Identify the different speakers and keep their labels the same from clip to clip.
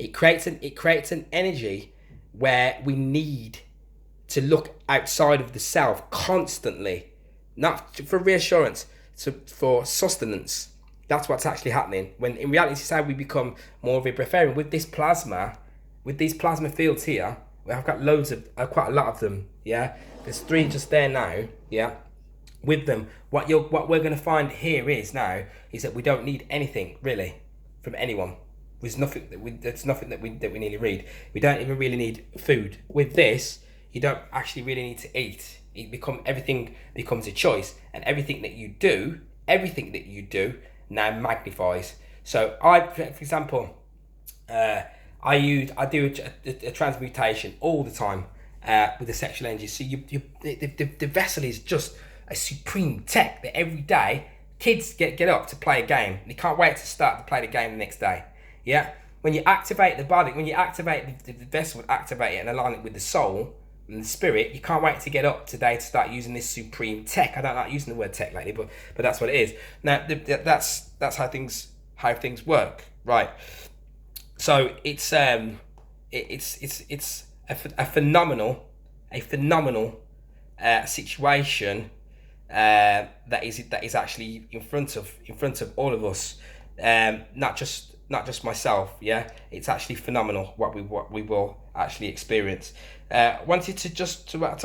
Speaker 1: It creates an energy where we need to look outside of the self constantly, not for reassurance, for sustenance. That's what's actually happening. When in reality, this is how we become more of a breatharian. With this plasma, with these plasma fields here, I've got loads of, quite a lot of them. Yeah, there's 3 just there now. Yeah, with them, what we're going to find here is that we don't need anything really from anyone. There's nothing that we need to read. We don't even really need food. With this, you don't actually really need to eat. Everything becomes a choice, and everything that you do now magnifies. So for example, I do a transmutation all the time with the sexual energy. So the vessel is just a supreme tech that every day kids get up to play a game. They can't wait to start to play the game the next day. Yeah, when you activate the body, when you activate the vessel, activate it and align it with the soul and the spirit, you can't wait to get up today to start using this supreme tech. I don't like using the word tech lately, but that's what it is. Now that's how things work, right? So it's a phenomenal situation that is actually in front of all of us, not just myself. Yeah, it's actually phenomenal what we will actually experience. Wanted to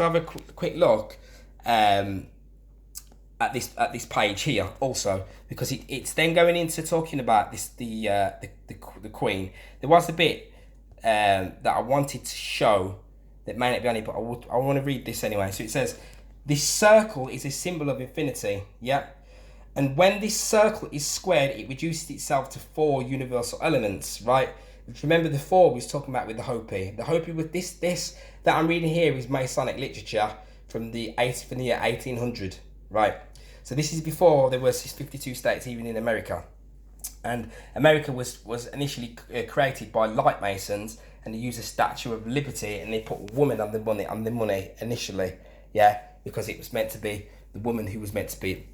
Speaker 1: have a quick look at this page here also, because it's then going into talking about the Queen. There was a bit that I wanted to show that may not be on it, but I want to read this anyway. So it says, this circle is a symbol of infinity, yeah? And when this circle is squared, it reduces itself to 4 universal elements, right? Remember the 4 we was talking about with the Hopi. The Hopi with this that I'm reading here is Masonic literature from the year 1800, right? So this is before there was 52 states even in America. And America was initially created by light masons, and they used a Statue of Liberty, and they put woman on the money initially, yeah, because it was meant to be the woman who was meant to be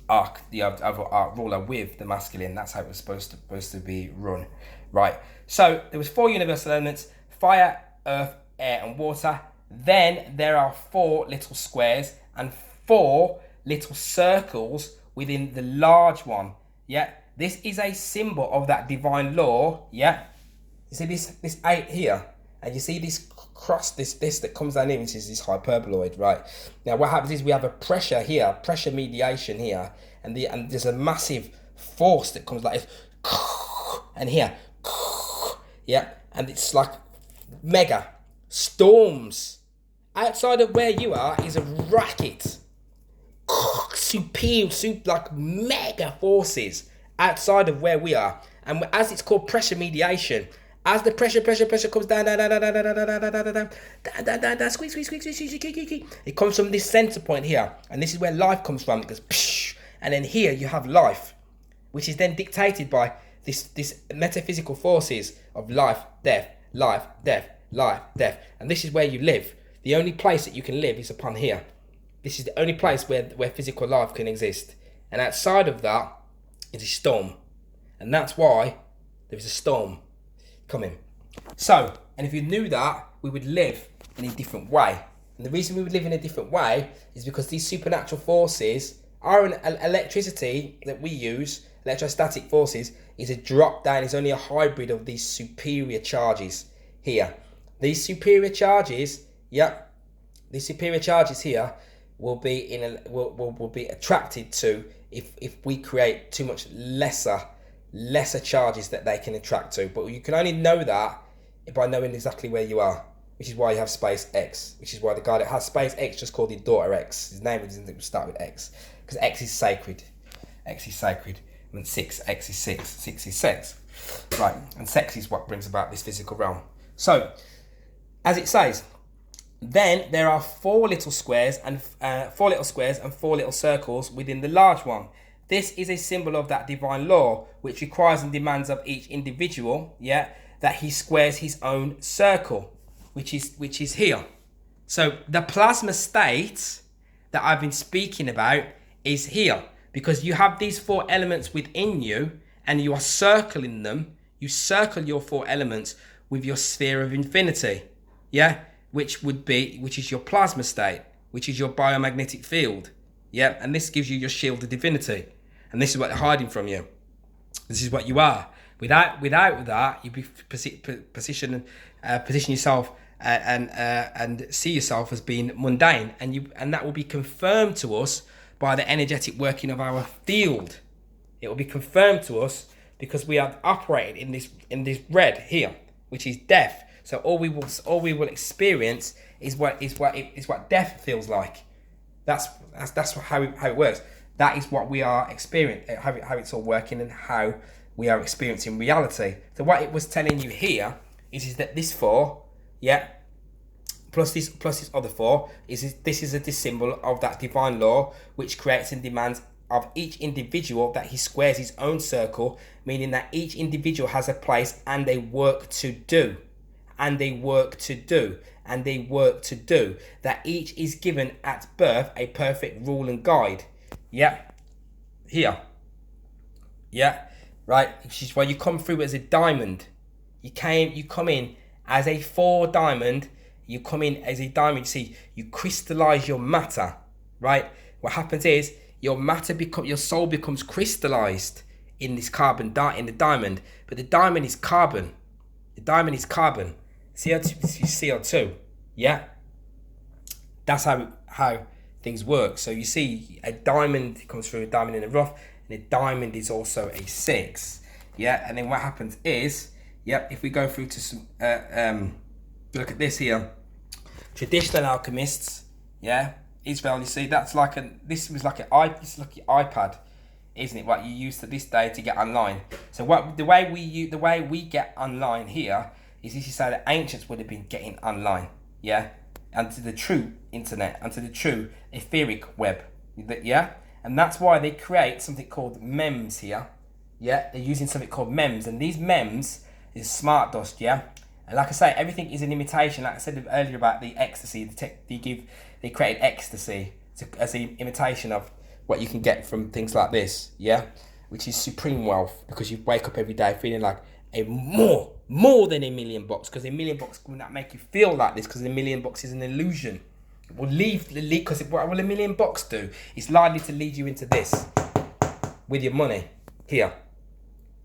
Speaker 1: the arc ruler with the masculine. That's how it was supposed to be run, right? So there was 4 universal elements: fire, earth, air, and water. Then there are 4 little squares and 4 little circles within the large one. Yeah, this is a symbol of that divine law. Yeah, you see this 8 here, and you see this cross, this that comes down here, which is this hyperboloid, right? Now what happens is we have a pressure here, pressure mediation here, and there's a massive force that comes like this, and here, yeah, and it's like mega storms. Outside of where you are is a racket, like mega forces outside of where we are, and as it's called pressure mediation. As the pressure comes down, squeeze. It comes from this center point here, and this is where life comes from. It goes, psh, and then here you have life, which is then dictated by this metaphysical forces of life, death, and this is where you live. The only place that you can live is upon here. This is the only place where physical life can exist, and outside of that is a storm, and that's why there is a storm coming. So, and if you knew that, we would live in a different way. And the reason we would live in a different way is because these supernatural forces are an electricity that we use, electrostatic forces, is a drop down, is only a hybrid of these superior charges here. These superior charges, these superior charges here will be will be attracted to if we create too much lesser charges that they can attract to. But you can only know that by knowing exactly where you are, which is why you have Space X, which is why the guy that has Space X just called it Daughter X. His name doesn't start with X, because X is sacred. X is sacred, and X is 6. 6 is sex, right? And sex is what brings about this physical realm. So, as it says, then there are 4 little squares and 4 little circles within the large one. This is a symbol of that divine law, which requires and demands of each individual, that he squares his own circle, which is here. So the plasma state that I've been speaking about is here, because you have these 4 elements within you, and you are circling them. You circle your 4 elements with your sphere of infinity, yeah, which is your plasma state, which is your biomagnetic field, yeah, and this gives you your shield of divinity, and this is what they're hiding from you. This is what you are. Without that, you be position yourself and see yourself as being mundane, and that will be confirmed to us by the energetic working of our field. It will be confirmed to us because we are operating in this red here, which is death. So all we will experience is what death feels like. That's how it works. That is what we are experiencing, how it's all working, and how we are experiencing reality. So what it was telling you here is that this 4, yeah, plus this other 4 this is a symbol of that divine law which creates and demands of each individual that he squares his own circle, meaning that each individual has a place and a work to do, that each is given at birth a perfect rule and guide. Yeah, here, yeah, right, which is why you come through as a diamond. You come in as a 4 diamond. You come in as a diamond. You see, you crystallize your matter, right? What happens is your soul becomes crystallized in this in the diamond, but the diamond is carbon. CO2 is CO2. Yeah, that's how things work. So you see, a diamond comes through, a diamond in the rough, and a diamond is also a 6. Yeah, and then what happens is, if we go through to some look at this here, traditional alchemists, Israel, you see, this was like an iPad, isn't it? What you use to this day to get online. So the way we get online here is this is how the ancients would have been getting online, and to the true internet, and to the true etheric web, and that's why they create something called memes here, they're using something called memes, and these memes is smart dust, and like I say, everything is an imitation. Like I said earlier about the ecstasy, they created ecstasy as an imitation of what you can get from things like this, which is supreme wealth, because you wake up every day feeling like a more than $1 million, because $1 million will not make you feel like this, because $1 million is an illusion. It will because what will $1 million do? It's likely to lead you into this with your money here,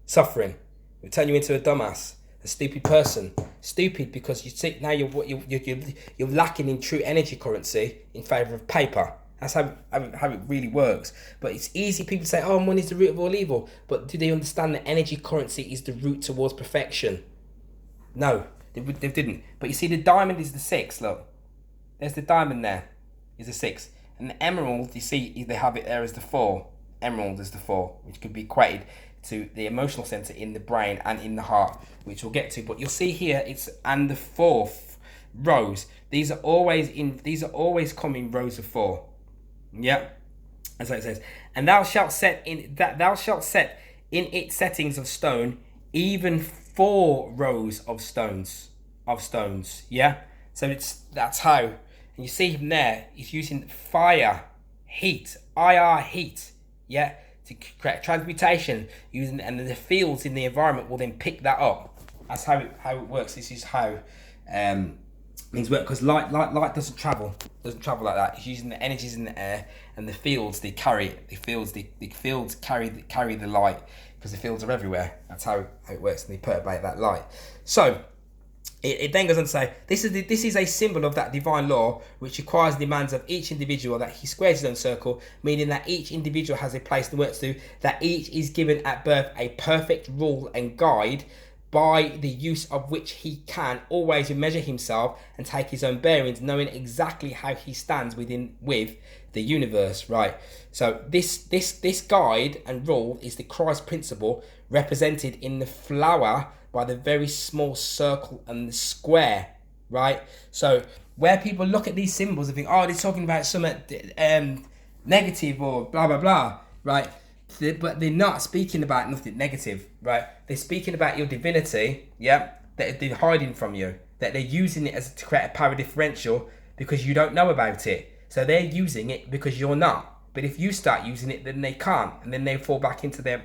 Speaker 1: suffering. It will turn you into a dumbass, a stupid person. Stupid because you see now you're lacking in true energy currency in favor of paper. That's how it really works. But it's easy. People say, "Oh, money is the root of all evil," but do they understand that energy currency is the route towards perfection? No, they didn't. But you see, the diamond is the 6. Look, there's the diamond there, is the 6, and the emerald. You see, they have it there as the 4. Emerald is the 4, which could be equated to the emotional center in the brain and in the heart, which we'll get to. But you'll see here, and the 4th rows. These are always come in rows of 4. As it says, and thou shalt set in its settings of stone even 4 rows of stones. So that's how. And you see him there. He's using fire, heat, IR heat. To create transmutation, and the fields in the environment will then pick that up. That's how it works. This is how things work, because light doesn't travel like that. It's using the energies in the air, and the fields they carry it. The fields carry the light, because the fields are everywhere. That's how it works, and they perturbate that light. So it then goes on to say, this is a symbol of that divine law which requires and demands of each individual that he squares his own circle, meaning that each individual has a place and work to do, that each is given at birth a perfect rule and guide, by the use of which he can always measure himself and take his own bearings, knowing exactly how he stands with the universe. Right. So this guide and rule is the Christ principle, represented in the flower by the very small circle and the square. Right. So where people look at these symbols and think, oh, they're talking about something negative or blah blah blah. Right. But they're not speaking about nothing negative, right? They're speaking about your divinity, that they're hiding from you, that they're using it to create a power differential because you don't know about it. So they're using it because you're not. But if you start using it, then they can't, and then they fall back into their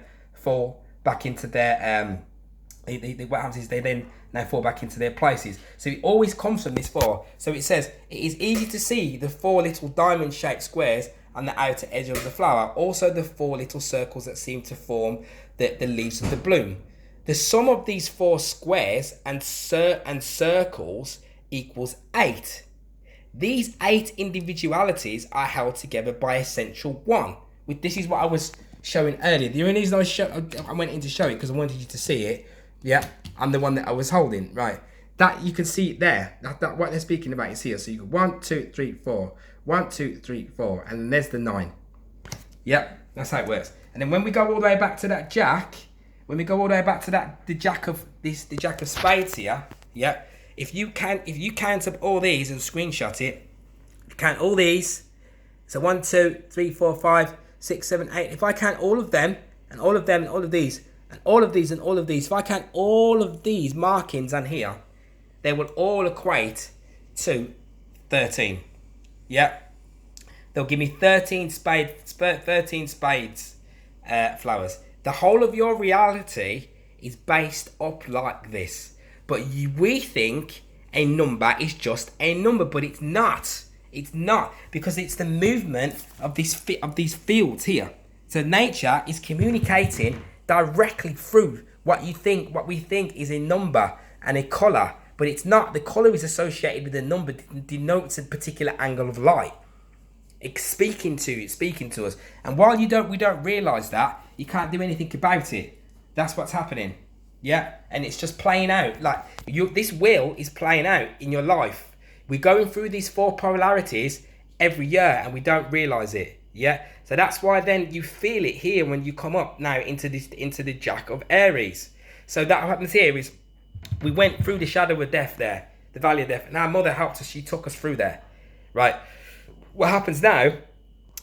Speaker 1: what happens is they then now fall back into their places. So it always comes from this 4. So it says, it is easy to see the 4 little diamond-shaped squares on the outer edge of the flower. Also the 4 little circles that seem to form the leaves of the bloom. The sum of these 4 squares and circles equals 8. These 8 individualities are held together by a central 1. This is what I was showing earlier. The only reason I went in to show it because I wanted you to see it. Yeah, I'm the one that I was holding. Right, that you can see it there. That what they're speaking about is here. So you go 1, 2, 3, 4. 1, 2, 3, 4, and then there's the 9. Yep, that's how it works. And then when we go all the way back to that Jack, the Jack of Spades here. Yeah, if you count up all these and screenshot it, count all these. So 1, 2, 3, 4, 5, 6, 7, 8. If I count all of them and all of them and all of these and all of these and all of these, if I count all of these markings on here, they will all equate to 13. Yeah, they'll give me 13 spades flowers. The whole of your reality is based up like this. But we think a number is just a number, but it's not. It's not, because it's the movement of these fields here. So nature is communicating directly through what we think is a number and a colour. But it's not. The colour is associated with the number, denotes a particular angle of light. It's speaking to us. And while we don't realise that, you can't do anything about it. That's what's happening. Yeah? And it's just playing out. Like this wheel is playing out in your life. We're going through these 4 polarities every year and we don't realise it. Yeah? So that's why then you feel it here when you come up now into the Jack of Aries. So that happens here is we went through the shadow of death there, the valley of death, and our mother helped us. She took us through there, right? What happens now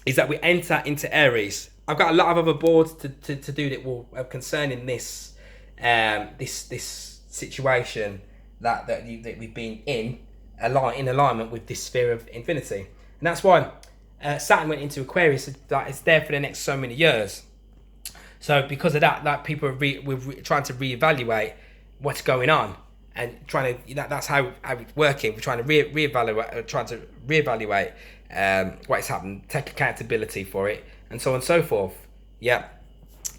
Speaker 1: is that we enter into Aries. I've got a lot of other boards to do that will concerning this this situation that we've been in alignment with this sphere of infinity, and that's why Saturn went into Aquarius. That it's there for the next so many years. So because of that, like people we're trying to reevaluate what's going on and trying to, that's how it's working. We're trying to reevaluate what's happened, take accountability for it, and so on and so forth. Yeah,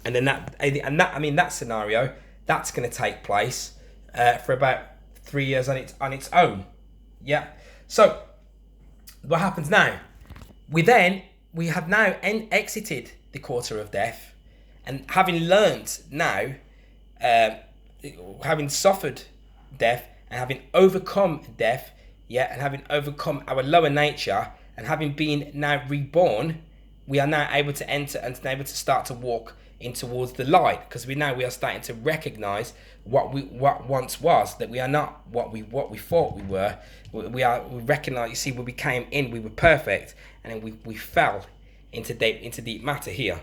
Speaker 1: and then that scenario that's going to take place for about 3 years on its own. Yeah. So what happens now? We have now exited the quarter of death, and having learnt now. Having suffered death and having overcome death, and having overcome our lower nature and having been now reborn, we are now able to enter and able to start to walk in towards the light, because we are starting to recognize what once was, that we are not what we thought we were. We recognize. You see, when we came in, we were perfect, and then we fell into deep matter here.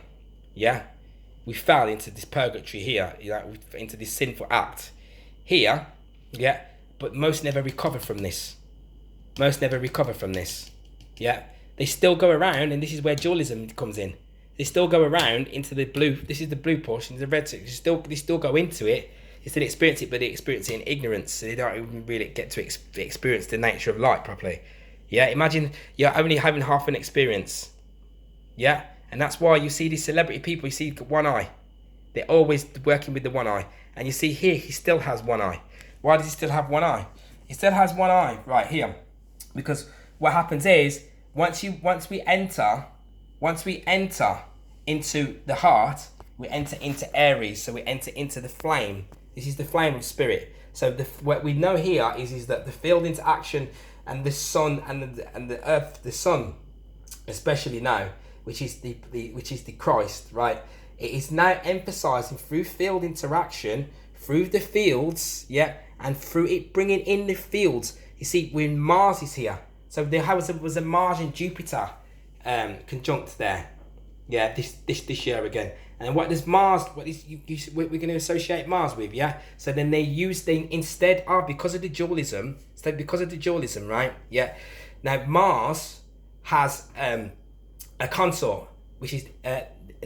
Speaker 1: Yeah. We fell into this purgatory here, into this sinful act here, yeah. But most never recover from this. Yeah. They still go around, and this is where dualism comes in. They still go around into the blue. This is the blue portion, the red section. They still go into it. They still experience it, but they experience it in ignorance. So they don't even really get to experience the nature of light properly. Yeah. Imagine you're only having half an experience. Yeah. And that's why you see these celebrity people, you see one eye. They're always working with the one eye. And you see here, he still has one eye. Why does he still have one eye? He still has one eye right here. Because what happens is, once we enter into the heart, we enter into Aries. So we enter into the flame. This is the flame of spirit. So what we know here is that the field interaction and the sun and the earth, the sun, especially now, which is the Christ, right? It is now emphasizing through field interaction, through the fields, and through it bringing in the fields. You see, when Mars is here, so there was a Mars and Jupiter conjunct there, this year again. And what does Mars? We're going to associate Mars with, So then instead of because of the dualism, right? Yeah. Now Mars has a consort, which is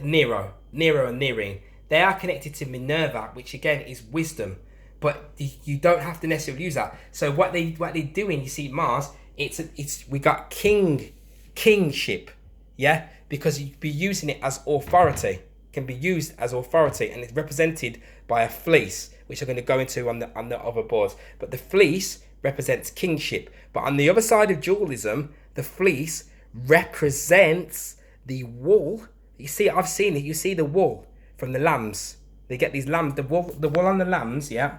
Speaker 1: Nero and Nerine. they are connected to Minerva, which again is wisdom. But you don't have to necessarily use that. So what they're doing, you see, Mars, we got kingship, yeah, because you'd be using it as authority. Can be used as authority, and it's represented by a fleece, which I'm going to go into on the other boards. But the fleece represents kingship. But on the other side of dualism, the fleece represents the wool. You see, I've seen it. You see the wool from the lambs. They get these lambs, the wool on the lambs, yeah,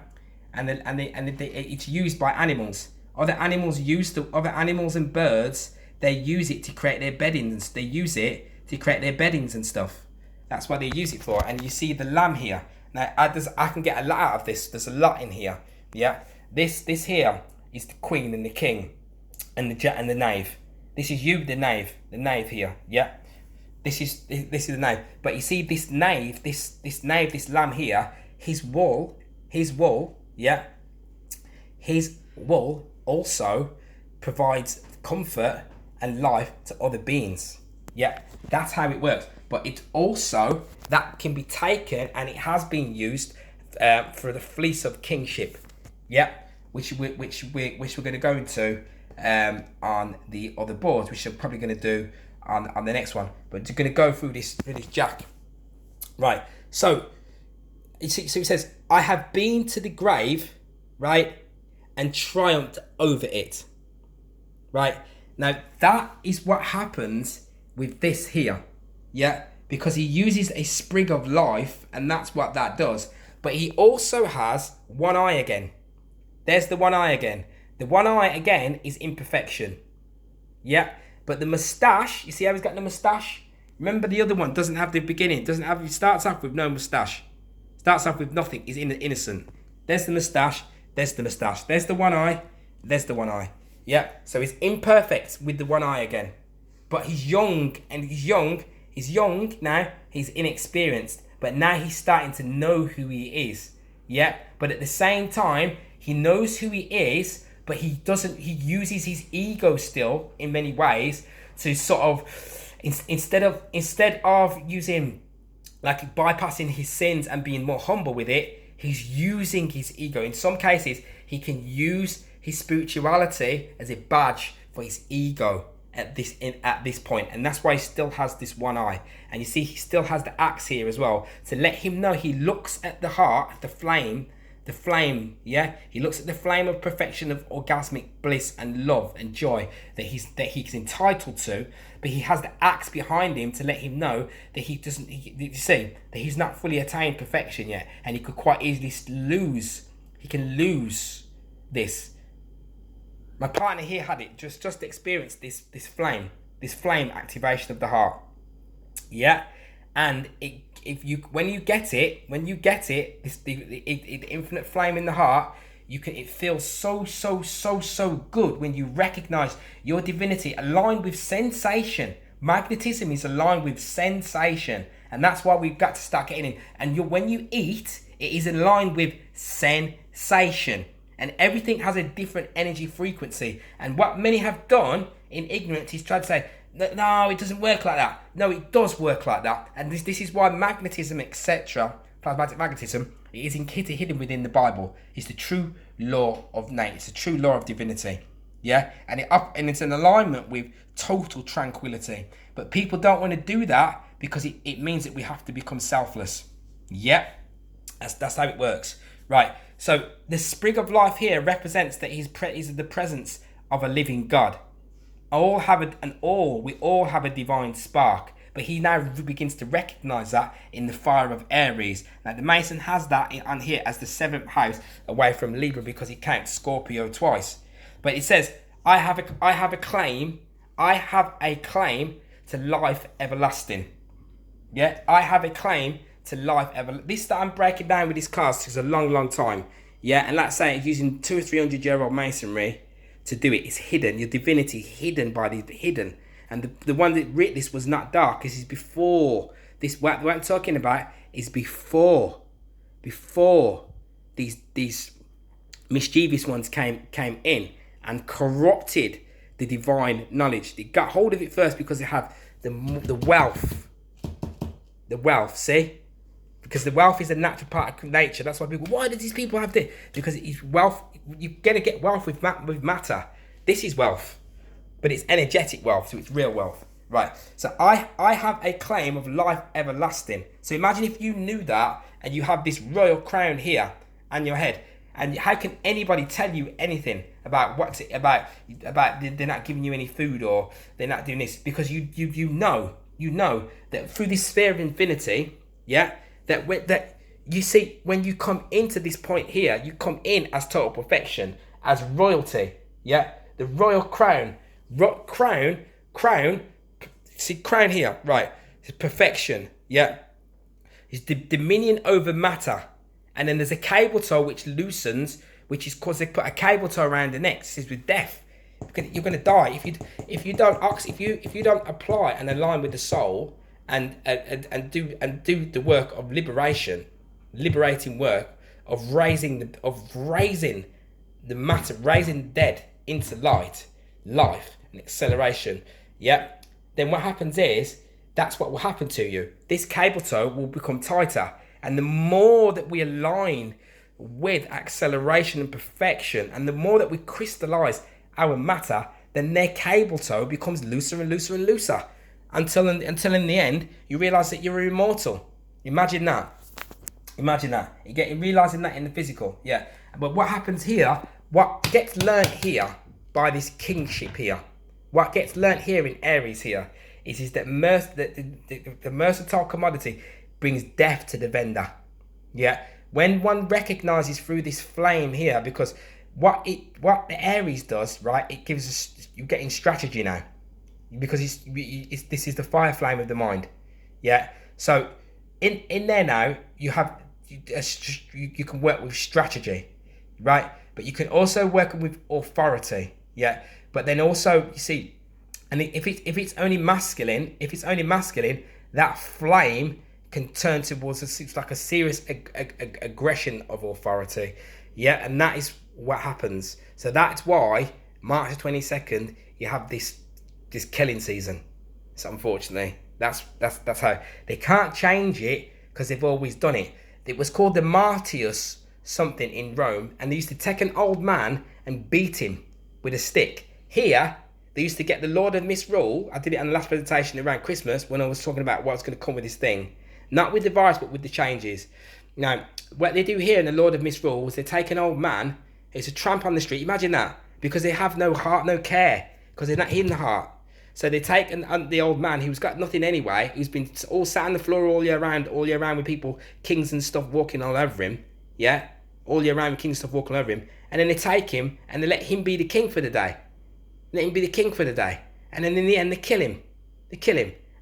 Speaker 1: and it's used by animals. Other animals and birds, they use it to create their beddings. They use it to create their beddings and stuff. That's what they use it for. And you see the lamb here. Now, I can get a lot out of this. There's a lot in here. Yeah. This here is the queen and the king, and the knave. This is you, the knave here. Yeah. This is the knave. But you see this knave, this lamb here, his wool, yeah. His wool also provides comfort and life to other beings. Yeah. That's how it works. But it's also, that can be taken, and it has been used for the fleece of kingship, yeah, which we're going to go into on the other boards, which I'm probably going to do on the next one. But we're going to go through this jack, right? So it says, I have been to the grave, right, and triumphed over it, right? Now that is what happens with this here. Yeah, because he uses a sprig of life, and that's what that does. But he also has one eye again. There's the one eye again. The one eye again is imperfection. Yeah, but the moustache, you see how he's got the moustache? Remember, the other one doesn't have the beginning. He starts off with no moustache. Starts off with nothing. He's innocent. There's the moustache. There's the moustache. There's the one eye. There's the one eye. Yeah, so he's imperfect with the one eye again. But he's young, and he's young now, he's inexperienced, but now he's starting to know who he is. Yeah, but at the same time, he knows who he is, but he uses his ego still in many ways to sort of, instead of using, like, bypassing his sins and being more humble with it, he's using his ego. In some cases, he can use his spirituality as a badge for his ego at this point, and that's why he still has this one eye. And you see, he still has the axe here as well, to let him know he looks at the heart, the flame, yeah, he looks at the flame of perfection, of orgasmic bliss and love and joy that he's entitled to, but he has the axe behind him to let him know that you see that he's not fully attained perfection yet, and he could quite easily lose this. My partner here had it, just experienced this flame activation of the heart. Yeah, and when you get it, the infinite flame in the heart, it feels so good when you recognize your divinity aligned with sensation. Magnetism is aligned with sensation, and that's why we've got to start getting in. And when you eat, it is aligned with sensation. And everything has a different energy frequency. And what many have done in ignorance is try to say, no, it doesn't work like that. No, it does work like that. And this is why magnetism, etc., plasmatic magnetism, it is hidden within the Bible. It's the true law of nature. It's the true law of divinity. Yeah? And it's in alignment with total tranquility. But people don't want to do that because it means that we have to become selfless. Yeah? That's how it works. Right. So the sprig of life here represents that he's the presence of a living God. We all have a divine spark, but he now begins to recognize that in the fire of Aries. Now the Mason has that on here as the 7th house away from Libra, because he counts Scorpio twice. But it says, I have a claim to life everlasting. Yeah, I have a claim to life ever. This that I'm breaking down with this cast is a long time. Yeah, and let's say it's using 200 or 300 year old masonry to do it. It's hidden. Your divinity hidden by the hidden. And the one that writ this was not dark. This is before this. What I'm talking about is before these mischievous ones came in and corrupted the divine knowledge. They got hold of it first because they have the wealth. The wealth, see? because the wealth is a natural part of nature. That's why people, why do these people have this? Because it's wealth. You're going to get wealth with matter. This is wealth, but it's energetic wealth, so it's real wealth. Right, so I have a claim of life everlasting. So imagine if you knew that, and you have this royal crown here on your head, and how can anybody tell you anything about about they're not giving you any food, or they're not doing this? Because you know that through this sphere of infinity, yeah, that you see, when you come into this point here, you come in as total perfection, as royalty, yeah, the royal crown, crown. See, crown here, right? It's perfection, yeah. It's the dominion over matter, and then there's a cable toe which loosens, which is because they put a cable toe around the neck. This is with death. You're going to die if you don't apply and align with the soul and do the work of liberating work of raising the matter, raising the dead into life and acceleration. Yeah. Then what happens is, that's what will happen to you. This cable toe will become tighter. And the more that we align with acceleration and perfection, and the more that we crystallize our matter, then their cable toe becomes looser and looser and looser. Until in the end, you realize that you're immortal. Imagine that. You're realizing that in the physical. Yeah. But what happens here, what gets learnt here by this kingship here, what gets learnt here in Aries here is that the mercantile commodity brings death to the vendor. Yeah. When one recognizes through this flame here, because what the Aries does, right? It gives us, you're getting strategy now, because this is the fire flame of the mind. Yeah. So in there now, you can work with strategy, right? But you can also work with authority. Yeah. But then also, you see, and if it's only masculine, that flame can turn towards a serious aggression of authority. Yeah, and that is what happens. So that's why March the 22nd you have this killing season. So unfortunately, that's how they can't change it, because they've always done it. It was called the Martius something in Rome, and they used to take an old man and beat him with a stick. Here, they used to get the Lord of Misrule. I did it on the last presentation around Christmas when I was talking about what's going to come with this thing. Not with the virus, but with the changes. Now, what they do here in the Lord of Misrule is they take an old man who's a tramp on the street. Imagine that. Because they have no heart, no care. Because they're not in the heart. So they take the old man who's got nothing anyway, who's been all sat on the floor all year round with people, kings and stuff walking all over him. Yeah? All year round with kings and stuff walking all over him. And then they take him and they let him be the king for the day. Let him be the king for the day. And then in the end, they kill him.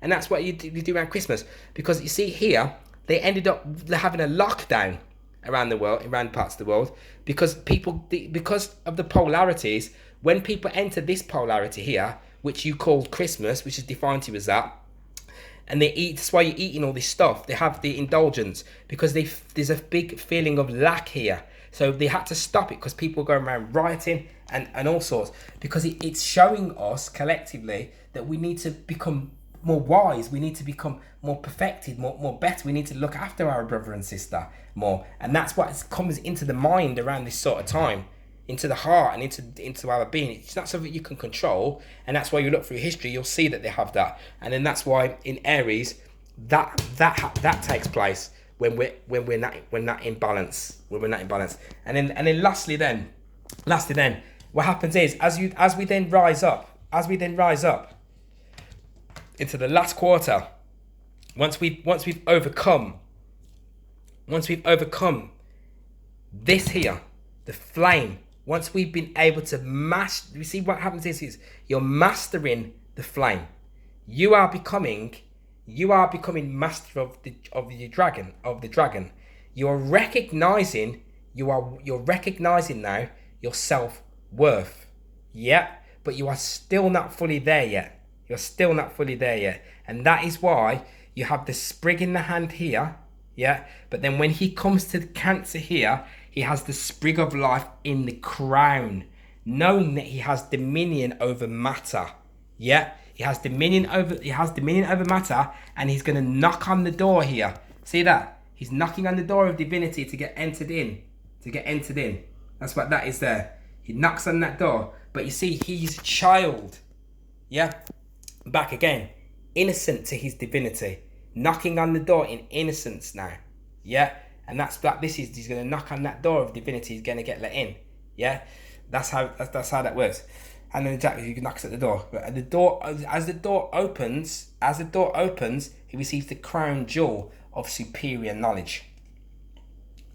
Speaker 1: And that's what you do around Christmas. Because you see here, they ended up having a lockdown around the world, around parts of the world, because because of the polarities. When people enter this polarity here, which you call Christmas, which is defined to you as that, and they eat, that's why you're eating all this stuff. They have the indulgence, because there's a big feeling of lack here. So they had to stop it, because people go around rioting and all sorts, because it's showing us collectively that we need to become more wise, we need to become more perfected, more better. We need to look after our brother and sister more, and that's what comes into the mind around this sort of time, into the heart and into our being. It's not something you can control, and that's why you look through history, you'll see that they have that, and then that's why in Aries that takes place when we're not in balance, and then lastly then what happens is, as we then rise up into the last quarter, once we've overcome this here, the flame, once we've been able to master, you see what happens is you're mastering the flame. You are becoming master of the dragon. You're recognizing now your self-worth. Yeah, but you are still not fully there yet. And that is why you have the sprig in the hand here. Yeah, but then when he comes to the Cancer here, he has the sprig of life in the crown, knowing that he has dominion over matter. Yeah, he has dominion over matter, and he's going to knock on the door here. See that? He's knocking on the door of divinity to get entered in. That's what that is there. He knocks on that door. But you see, he's a child. Yeah? Back again. Innocent to his divinity. Knocking on the door in innocence now. Yeah? And that's that. He's going to knock on that door of divinity. He's going to get let in. Yeah? That's how that works. And then Jack, he knocks at the door. But at the door, as the door opens, he receives the crown jewel of superior knowledge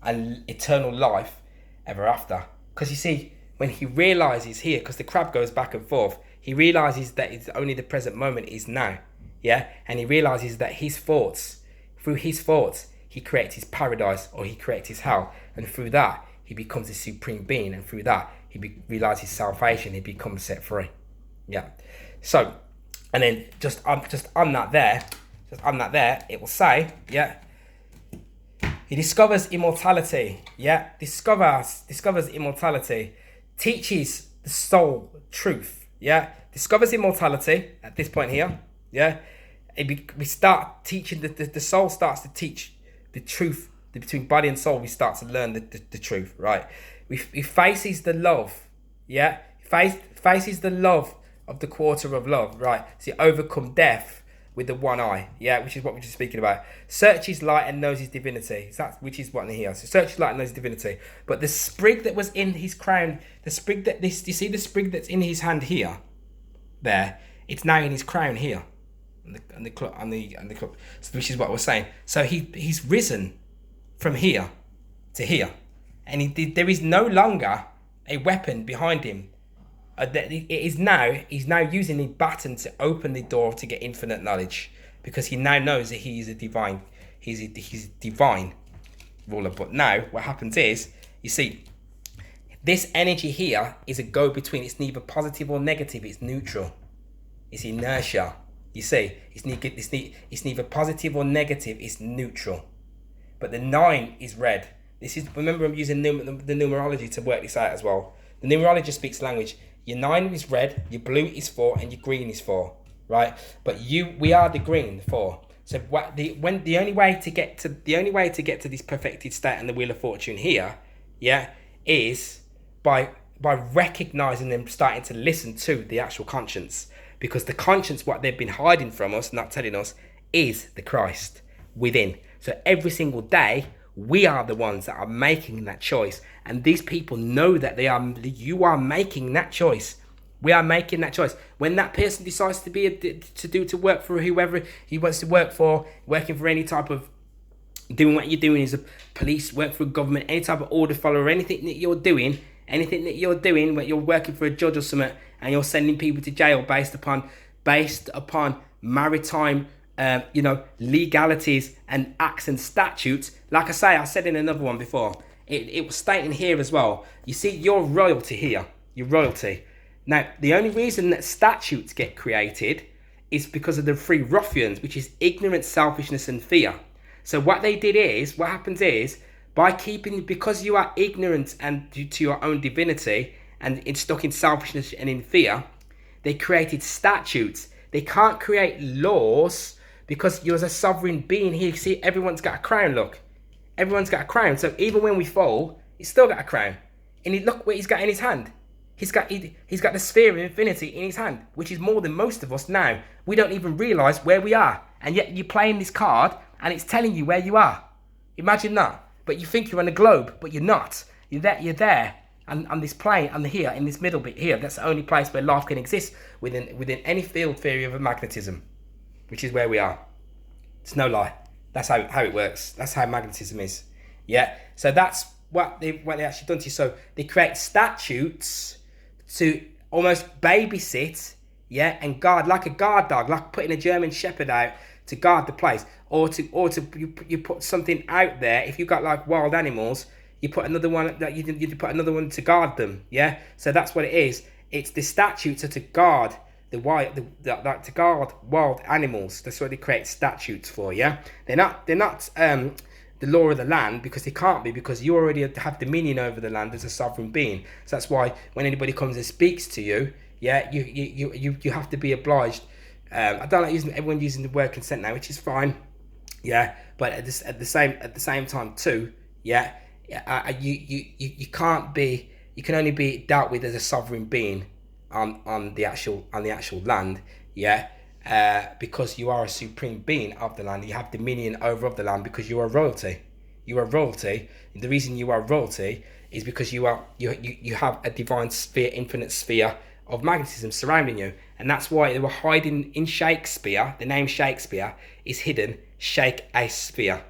Speaker 1: and eternal life ever after. Because you see, when he realizes here, because the crab goes back and forth, he realizes that it's only the present moment is now. Yeah, and he realizes that through his thoughts, he creates his paradise or he creates his hell, and through that he becomes a supreme being, and through that he realizes salvation. He becomes set free. Yeah. So, and then just on that there, it will say, yeah, he discovers immortality. Yeah, discovers immortality, teaches the soul truth. Yeah, discovers immortality at this point here. Yeah, we start teaching the soul starts to teach the truth between body and soul. We start to learn the truth, right? We faces the love, yeah, faces the love of the quarter of love, right? So you overcome death with the one eye, yeah, which is what we're just speaking about. Searches light and knows his divinity, which is what here. So searches light and knows his divinity. But the sprig that was in his crown, you see the sprig that's in his hand here, there, it's now in his crown here, on the club, so which is what we're saying. So he's risen from here to here, and there is no longer a weapon behind him. He's now using the baton to open the door to get infinite knowledge, because he now knows that he is a divine. He's a divine ruler. But now what happens is, you see, this energy here is a go-between. It's neither positive or negative. It's neutral. It's inertia. You see, it's neither positive or negative. It's neutral. But the 9 is red. Remember, I'm using the numerology to work this out as well. The numerology speaks language. Your 9 is red, your blue is 4, and your green is 4, right? But we are the green 4. So the only way to get to this perfected state and the wheel of fortune here, yeah, is by recognizing them, starting to listen to the actual conscience, because the conscience, what they've been hiding from us, not telling us, is the Christ within. So every single day, we are the ones that are making that choice, and these people know that you are making that choice. We are making that choice. When that person decides to work for whoever he wants to work for, working for any type of, doing what you're doing as a police, work for a government, any type of order follower, anything that you're doing when you're working for a judge or something, and you're sending people to jail based upon maritime legalities and acts and statutes. Like I said in another one before, it was stating here as well. You see, your royalty here, your royalty. Now, the only reason that statutes get created is because of the three ruffians, which is ignorance, selfishness, and fear. So what happens is, because you are ignorant and to your own divinity and it's stuck in selfishness and in fear, they created statutes. They can't create laws, because you're a sovereign being here. See, everyone's got a crown, look. Everyone's got a crown. So even when we fall, he's still got a crown. And look what he's got in his hand. He's got the sphere of infinity in his hand, which is more than most of us now. We don't even realise where we are. And yet you're playing this card and it's telling you where you are. Imagine that. But you think you're on a globe, but you're not. You're there. And on this plane, and here, in this middle bit here, that's the only place where life can exist within any field theory of magnetism, which is where we are. It's no lie. That's how it works. That's how magnetism is. Yeah. So that's what they actually done to you. So they create statutes to almost babysit, yeah, and guard, like a guard dog, like putting a German Shepherd out to guard the place, or you put something out there. If you got like wild animals, you put another one that you put another one to guard them. Yeah. So that's what it is. It's the statutes are to guard to guard wild animals. That's what they create statutes for. Yeah, they're not the law of the land, because they can't be, because you already have dominion over the land as a sovereign being. So that's why when anybody comes and speaks to you, yeah, you have to be obliged. I don't like everyone using the word consent now, which is fine. Yeah, but at the same time too, yeah, you can't be, you can only be dealt with as a sovereign being on the actual land, yeah, because you are a supreme being of the land. You have dominion over of the land because you are royalty. You are royalty. The reason you are royalty is because you have a divine sphere, infinite sphere of magnetism surrounding you, and that's why they were hiding in Shakespeare. The name Shakespeare is hidden. Shake a sphere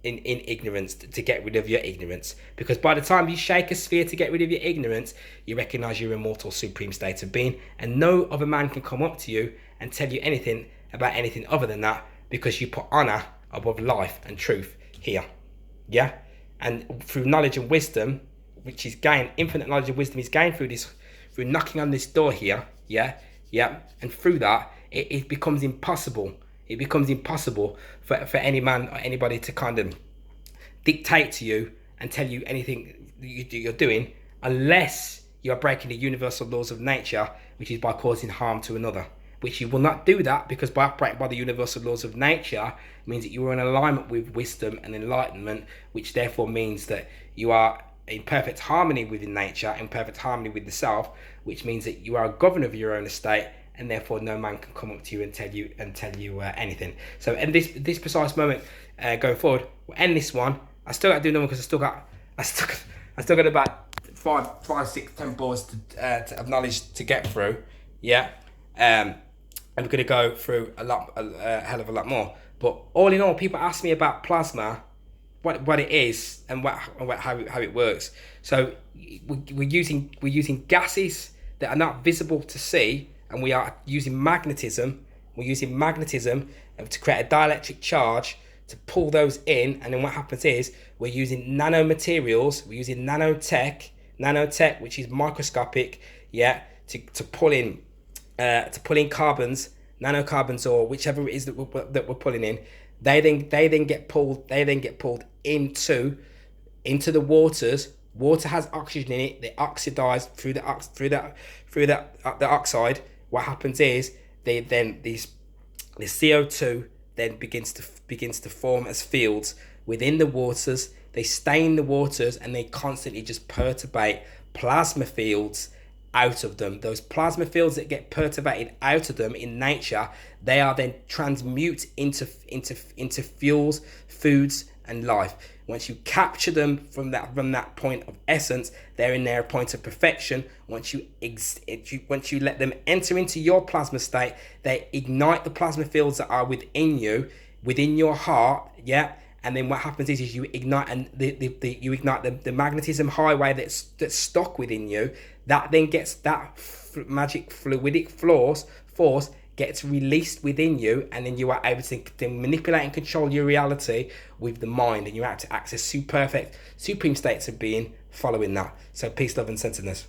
Speaker 1: in ignorance to get rid of your ignorance, because by the time you shake a sphere to get rid of your ignorance, you recognize your immortal supreme state of being, and no other man can come up to you and tell you anything about anything other than that, because you put honor above life and truth here. Yeah, and through knowledge and wisdom, which is gained, infinite knowledge and wisdom is gained through this, through knocking on this door here. Yeah, yeah, and through that, it becomes impossible. It becomes impossible for any man or anybody to kind of dictate to you and tell you anything you're doing, unless you're breaking the universal laws of nature, which is by causing harm to another. Which you will not do that, because by operating by the universal laws of nature means that you are in alignment with wisdom and enlightenment, which therefore means that you are in perfect harmony with nature, in perfect harmony with the self, which means that you are a governor of your own estate, and therefore no man can come up to you and tell you anything. So in this precise moment, going forward, we'll end this one. I still got to do another, because I still got about 5, 6, 10 boards to of knowledge to get through. Yeah. And we're going to go through a hell of a lot more. But all in all, people ask me about plasma, what it is, and how it works. So we're using gases that are not visible to see, and we are using magnetism. We're using magnetism to create a dielectric charge to pull those in, and then what happens is we're using nanomaterials. We're using nanotech, which is microscopic, yeah, to pull in carbons, nanocarbons, or whichever it is that we're pulling in. They then get pulled into the waters. Water has oxygen in it. They oxidize through the oxide. What happens is the CO2 then begins to form as fields within the waters. They stay in the waters, and they constantly just perturbate plasma fields out of them. Those plasma fields that get perturbated out of them in nature, they are then transmute into fuels, foods, and life. Once you capture them from that point of essence, they're in their point of perfection. Once you let them enter into your plasma state, they ignite the plasma fields that are within you, within your heart. Yeah. And then what happens is you ignite, and you ignite the magnetism highway that's stuck within you. That then gets that magic fluidic force gets released within you, and then you are able to manipulate and control your reality with the mind, and you're able to access perfect supreme states of being following that. So peace, love, and centeredness.